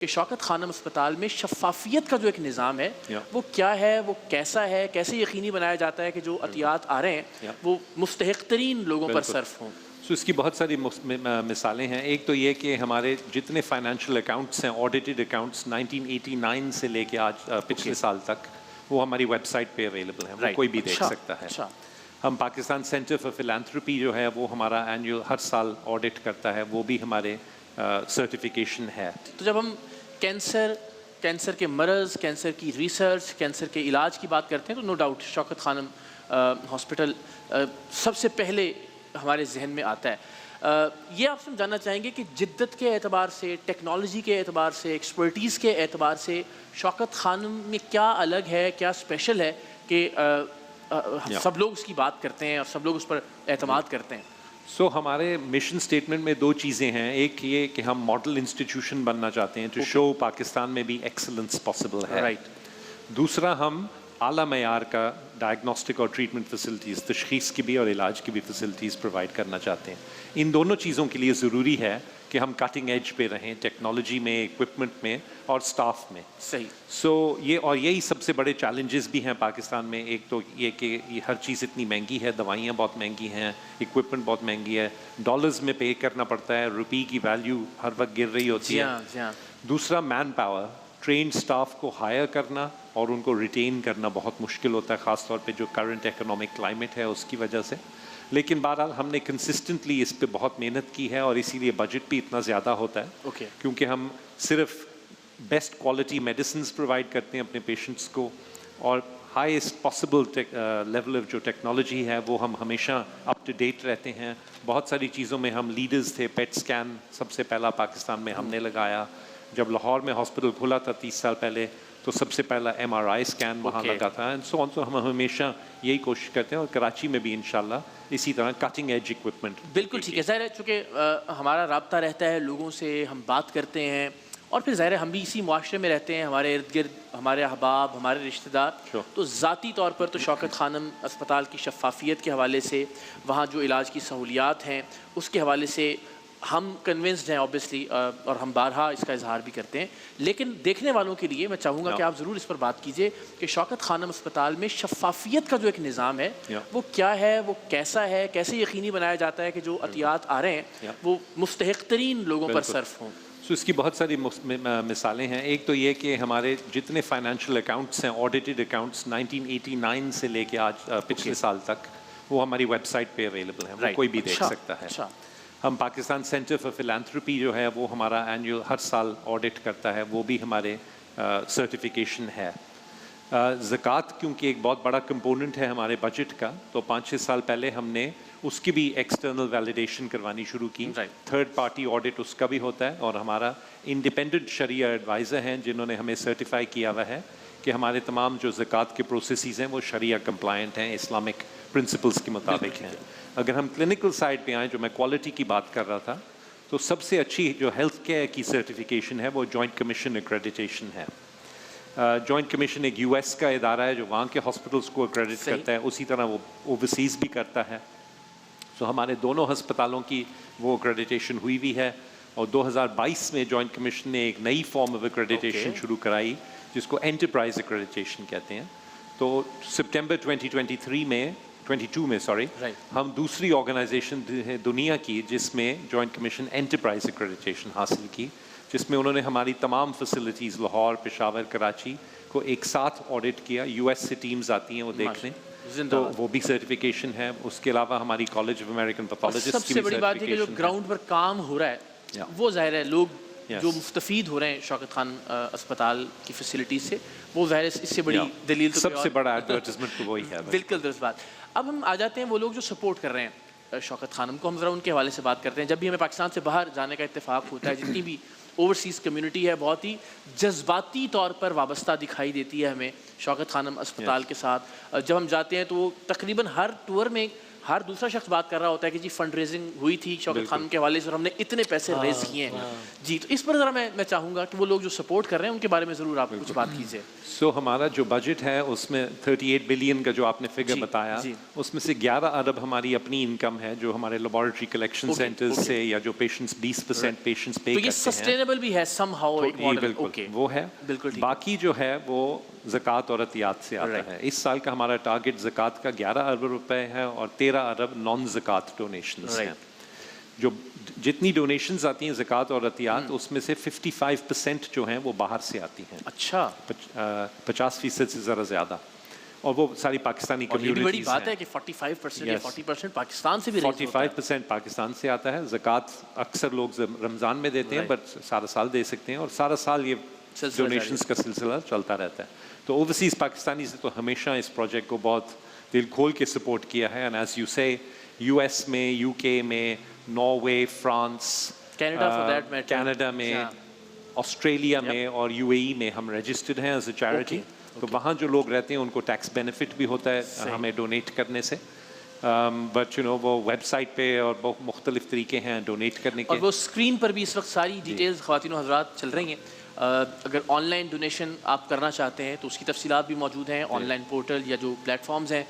کہ شوکت خانم اسپتال میں شفافیت کا جو ایک نظام ہے وہ کیا ہے، وہ کیسا ہے، کیسے یقینی بنایا جاتا ہے کہ جو عطیات آ رہے ہیں وہ مستحق ترین لوگوں پر صرف ہوں؟ اس کی بہت ساری مثالیں ہیں. ایک تو یہ کہ ہمارے جتنے فائنینشیل اکاؤنٹس ہیں، آڈیٹڈ اکاؤنٹس 1989 سے لے کے آج پچھلے سال تک، وہ ہماری ویب سائٹ پہ اویلیبل ہیں، وہ کوئی بھی دیکھ سکتا ہے. ہم پاکستان سینٹر فار فلانتھروپی جو ہے وہ ہمارا اینیول ہر سال آڈٹ کرتا ہے، وہ بھی ہمارے سرٹیفیکیشن ہے. تو جب ہم کینسر کے مرض، کینسر کی ریسرچ، کینسر کے علاج کی بات کرتے ہیں تو نو ڈاؤٹ شوکت خانم ہاسپٹل سب سے پہلے ہمارے ذہن میں آتا ہے. یہ آپ سے جاننا چاہیں گے کہ جدت کے اعتبار سے، ٹیکنالوجی کے اعتبار سے، ایکسپرٹیز کے اعتبار سے شوکت خانم میں کیا الگ ہے، کیا اسپیشل ہے کہ سب لوگ اس کی بات کرتے ہیں اور سب لوگ اس پر اعتماد کرتے ہیں؟ ہمارے مشن سٹیٹمنٹ میں دو چیزیں ہیں. ایک یہ کہ ہم ماڈل انسٹیٹیوشن بننا چاہتے ہیں ٹو شو پاکستان میں بھی ایکسلنس پاسبل ہے. دوسرا، ہم اعلیٰ معیار کا ڈائگنوسٹک اور ٹریٹمنٹ فیسلٹیز، تشخیص کی بھی اور علاج کی بھی فیسلٹیز پرووائڈ کرنا چاہتے ہیں. ان دونوں چیزوں کے لیے ضروری ہے کہ ہم کٹنگ ایج پہ رہیں، ٹیکنالوجی میں، ایکوپمنٹ میں اور سٹاف میں. صحیح. یہی سب سے بڑے چیلنجز بھی ہیں پاکستان میں. ایک تو یہ کہ ہر چیز اتنی مہنگی ہے، دوائیاں بہت مہنگی ہیں، ایکوپمنٹ بہت مہنگی ہے، ڈالرز میں پے کرنا پڑتا ہے، روپی کی ویلیو ہر وقت گر رہی ہوتی ہے. دوسرا، مین پاور، ٹرینڈ سٹاف کو ہائر کرنا اور ان کو ریٹین کرنا بہت مشکل ہوتا ہے، خاص طور پہ جو کرنٹ اکنامک کلائمیٹ ہے اس کی وجہ سے. لیکن بہرحال ہم نے کنسسٹنٹلی اس پہ بہت محنت کی ہے اور اسی لیے بجٹ بھی اتنا زیادہ ہوتا ہے کیونکہ ہم صرف بیسٹ کوالٹی میڈیسنز پرووائڈ کرتے ہیں اپنے پیشنٹس کو، اور ہائیسٹ پاسبل لیول آف جو ٹیکنالوجی ہے وہ ہم ہمیشہ اپ ٹو ڈیٹ رہتے ہیں. بہت ساری چیزوں میں ہم لیڈرز تھے. پیٹ اسکین سب سے پہلا پاکستان میں ہم نے لگایا. جب لاہور میں ہاسپٹل کھلا تھا 30 سال پہلے تو سب سے پہلا MRI اسکین وہاں لگا تھا. اینڈ سو ہم ہمیشہ یہی کوشش کرتے ہیں، اور کراچی میں بھی انشاءاللہ اسی طرح کٹنگ ایج اکوپمنٹ. بالکل ٹھیک ہے. ظاہر ہے چونکہ ہمارا رابطہ رہتا ہے لوگوں سے، ہم بات کرتے ہیں، اور پھر ظاہر ہے ہم بھی اسی معاشرے میں رہتے ہیں، ہمارے ارد گرد ہمارے احباب، ہمارے رشتہ دار. تو ذاتی طور پر تو شوکت خانم اسپتال کی شفافیت کے حوالے سے، وہاں جو علاج کی سہولیات ہیں اس کے حوالے سے ہم کنونسڈ ہیں آبویسلی، اور ہم بارہا اس کا اظہار بھی کرتے ہیں. لیکن دیکھنے والوں کے لیے میں چاہوں گا کہ آپ ضرور اس پر بات کیجئے کہ شوکت خانم اسپتال میں شفافیت کا جو ایک نظام ہے وہ کیا ہے، وہ کیسا ہے، کیسے یقینی بنایا جاتا ہے کہ جو عطیات آ رہے ہیں وہ مستحق ترین لوگوں پر صرف ہوں. اس کی بہت ساری مثالیں ہیں. ایک تو یہ کہ ہمارے جتنے فائنینشیل اکاؤنٹس ہیں، آڈیٹڈ اکاؤنٹس 1989 سے لے کے آج پچھلے سال تک، وہ ہماری ویب سائٹ پہ اویلیبل ہیں، وہ کوئی بھی دیکھ سکتا ہے. ہم پاکستان سینٹر فار فلانتھروپی جو ہے وہ ہمارا اینیول ہر سال آڈٹ کرتا ہے، وہ بھی ہمارے سرٹیفیکیشن ہے. زکوٰۃ کیونکہ ایک بہت بڑا کمپوننٹ ہے ہمارے بجٹ کا، تو 5-6 سال پہلے ہم نے اس کی بھی ایکسٹرنل ویلیڈیشن کروانی شروع کی. تھرڈ پارٹی آڈٹ اس کا بھی ہوتا ہے، اور ہمارا انڈیپینڈنٹ شریعہ ایڈوائزر ہیں جنہوں نے ہمیں سرٹیفائی کیا ہوا ہے کہ ہمارے تمام جو زکوٰۃ کے پروسیسز ہیں وہ شریعہ کمپلائنٹ ہیں، اسلامک پرنسپلز کے مطابق ہیں. اگر ہم کلینکل سائڈ پہ آئیں، جو میں کوالٹی کی بات کر رہا تھا، تو سب سے اچھی جو ہیلتھ کیئر کی سرٹیفیکیشن ہے وہ جوائنٹ کمیشن ایکریڈیٹیشن ہے. جوائنٹ کمیشن ایک US کا ادارہ ہے جو وہاں کے ہاسپٹلس کو ایکریڈٹ کرتا ہے، اسی طرح وہ اوورسیز بھی کرتا ہے. تو ہمارے دونوں ہسپتالوں کی وہ ایکریڈیٹیشن ہوئی بھی ہے، اور 2022 میں جوائنٹ کمیشن نے ایک نئی فارم آف ایکریڈیٹیشن شروع کرائی جس کو انٹرپرائز ایکریڈیٹیشن کہتے ہیں. تو سپٹمبر 2022 میں ہم دوسری آرگنائزیشن دنیا کی جس میں جوائنٹ کمیشن انٹرپرائز ایکریڈیٹیشن حاصل کی، جس میں انہوں نے ہماری تمام فیسلٹیز لاہور، پشاور، کراچی کو ایک ساتھ آڈٹ کیا. US سے ٹیمز آتی ہیں وہ دیکھنے، تو وہ بھی سرٹیفیکیشن ہے. اس کے علاوہ ہماری کالج آف امریکن پیتھولوجسٹ سب سے بڑی بات ہے کہ جو گراؤنڈ پر کام ہو رہا ہے وہ ظاہر ہے لوگ جو مستفید ہو رہے ہیں شوکت خان اسپتال کی فیسلٹیز سے، وہ ظاہر اس سے بڑی دلیل سب سے بڑا ایڈورٹائزمنٹ تو وہی ہے. بالکل درست بات. اب ہم آ جاتے ہیں وہ لوگ جو سپورٹ کر رہے ہیں شوکت خانم کو، ہم ذرا ان کے حوالے سے بات کرتے ہیں. جب بھی ہمیں پاکستان سے باہر جانے کا اتفاق ہوتا ہے، جتنی بھی اوورسیز کمیونٹی ہے بہت ہی جذباتی طور پر وابستہ دکھائی دیتی ہے ہمیں شوکت خانم اسپتال کے ساتھ. جب ہم جاتے ہیں تو وہ تقریباً ہر ٹور میں ہر دوسرا شخص بات کر رہا ہوتا ہے کہ جی فنڈ ریزنگ ہوئی تھی شوکت خانم کے حوالے سے اور ہم نے اتنے پیسے ریز کیے ہیں. جی تو اس پر ذرا میں چاہوں گا کہ وہ لوگ جو سپورٹ کر رہے ہیں ان کے بارے میں ضرور آپ کچھ بات کیجیے. سو ہمارا جو بجٹ ہے اس میں 38 بلین کا جو آپ نے فگر بتایا, اس میں سے 11 ارب ہماری اپنی انکم ہے جو ہمارے لیبارٹری کلیکشن سینٹرز سے یا جو پیشنٹس 20% پیشنٹس پے کرتے ہیں. تو یہ سسٹینیبل بھی ہے سم ہاؤ ایک ماڈل. وہ ہے. باقی جو ہے وہ زکوٰۃ اور عطیات سے آتا ہے. اس سال کا ہمارا ٹارگٹ زکوٰۃ کا 11 ارب روپے ہے اور 13 ارب نان زکوٰۃ ڈونیشنز ہیں. جو جتنی ڈونیشنز آتی ہیں زکوٰۃ اور عطیات اس میں سے 55% جو ہیں وہ باہر سے آتی ہیں. اچھا 50% سے ذرا زیادہ, اور وہ ساری پاکستانی کمیونٹیز ہیں. بڑی بات ہے کہ 45% یا 40% پاکستان سے بھی 45% پاکستان سے آتا ہے. زکوٰۃ اکثر لوگ رمضان میں دیتے ہیں بٹ سارا سال دے سکتے ہیں اور سارا سال یہ ڈونیشنز کا سلسلہ چلتا رہتا ہے. تو اوورسیز پاکستانی سے تو ہمیشہ اس پروجیکٹ کو بہت دل کھول کے سپورٹ کیا ہے. اینڈ ایز یو سے US میں, UK میں, ناروے, فرانس, کینیڈا میں, آسٹریلیا میں اور UAE میں ہم رجسٹرڈ ہیں ایز اے چیریٹی. تو وہاں جو لوگ رہتے ہیں ان کو ٹیکس بینیفٹ بھی ہوتا ہے ہمیں ڈونیٹ کرنے سے. بٹ وہ ویب سائٹ پہ اور بہت مختلف طریقے ہیں ڈونیٹ کرنے کے. اور وہ اسکرین پر بھی اس وقت ساری ڈیٹیلز خواتین و حضرات چل رہی ہیں. اگر آن لائن ڈونیشن آپ کرنا چاہتے ہیں تو اس کی تفصیلات بھی موجود ہیں. آن لائن پورٹل یا جو پلیٹ فارمز ہیں,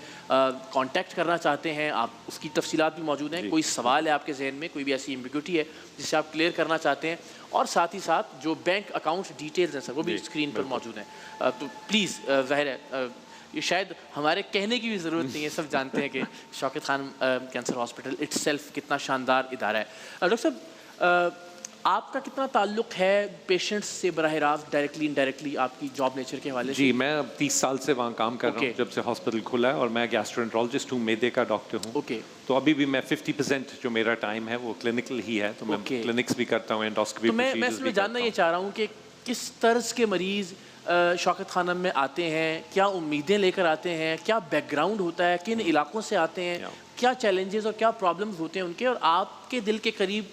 کانٹیکٹ کرنا چاہتے ہیں آپ, اس کی تفصیلات بھی موجود ہیں. کوئی سوال ہے آپ کے ذہن میں, کوئی بھی ایسی ایمبیگوٹی ہے جسے آپ کلیئر کرنا چاہتے ہیں, اور ساتھ ہی ساتھ جو بینک اکاؤنٹ ڈیٹیلز ہیں سر وہ بھی اسکرین پر موجود ہیں. تو پلیز ظاہر ہے یہ شاید ہمارے کہنے کی بھی ضرورت نہیں ہے, سب جانتے ہیں کہ شوکت خانم کینسر ہاسپٹل اٹس سیلف کتنا شاندار ادارہ ہے. ڈاکٹر صاحب آپ کا کتنا تعلق ہے پیشنٹس سے براہ راست, ڈائریکٹلی انڈائریکٹلی آپ کی جاب نیچر کے حوالے سے؟ جی میں 30 سال سے وہاں کام کر رہا ہوں جب سے ہاسپٹل کھلا ہے, اور میں گیسٹرونٹرولوجسٹ ہوں, میدے کا ڈاکٹر ہوں. تو ابھی بھی میں 50% جو میرا ٹائم ہے وہ کلینکل ہی ہے, تو میں کلینکس بھی کرتا ہوں, اینڈوسکوپی پروسیجرز بھی کرتا ہوں. میں جاننا یہ چاہ رہا ہوں کہ کس طرز کے مریض شوکت خانم میں آتے ہیں, کیا امیدیں لے کر آتے ہیں, کیا بیک گراؤنڈ ہوتا ہے, کن علاقوں سے آتے ہیں, کیا چیلنجز اور کیا پرابلمز ہوتے ہیں ان کے, اور آپ کے دل کے قریب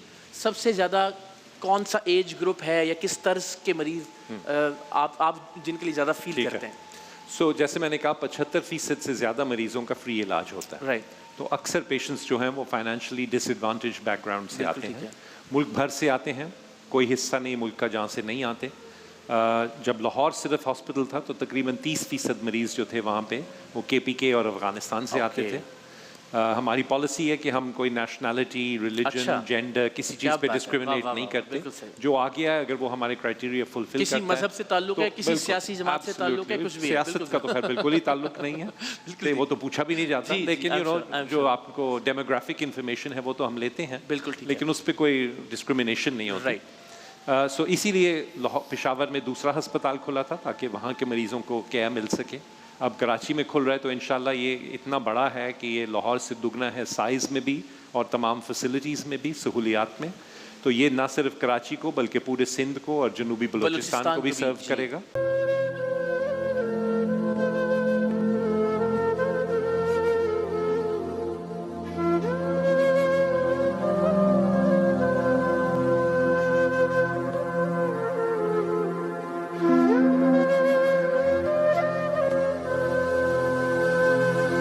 سب سے زیادہ کون سا ایج گروپ ہے یا کس طرز کے مریض آپ جن کے لیے زیادہ فیل کرتے ہیں؟ سو جیسے میں نے کہا 75% سے زیادہ مریضوں کا فری علاج ہوتا ہے. تو اکثر پیشنٹس جو ہیں وہ فائنینشلی ڈس ایڈوانٹیج بیک گراؤنڈ سے آتے ہیں, ملک بھر سے آتے ہیں, کوئی حصہ نہیں ملک کا جہاں سے نہیں آتے. جب لاہور صرف ہاسپٹل تھا تو تقریباً 30% مریض جو تھے وہاں پہ وہ KPK اور افغانستان سے آتے تھے. ہماری پالیسی ہے کہ ہم کوئی نیشنلٹی, ریلیجن, جینڈر کسی چیز پہ ڈسکریمنیٹ نہیں کرتے. جو آ گیا ہے اگر وہ ہمارے کرائٹیریا فلفل کرتا ہے, کسی مذہب سے تعلق ہے, کسی سیاسی جماعت سے تعلق ہے, کچھ بھی سیاست کا تو خیر بالکل ہی تعلق نہیں ہے, وہ تو پوچھا بھی نہیں جاتا. لیکن جو آپ کو ڈیموگرافک انفارمیشن ہے وہ تو ہم لیتے ہیں, لیکن اس پہ کوئی ڈسکریمنیشن نہیں ہوتی. سو اسی لیے پشاور میں دوسرا ہسپتال کھلا تھا تاکہ وہاں کے مریضوں کو کیئر مل سکے. اب کراچی میں کھل رہا ہے تو انشاءاللہ یہ اتنا بڑا ہے کہ یہ لاہور سے دگنا ہے سائز میں بھی اور تمام فیسلٹیز میں بھی, سہولیات میں. تو یہ نہ صرف کراچی کو بلکہ پورے سندھ کو اور جنوبی بلوچستان کو بھی سرو کرے گا.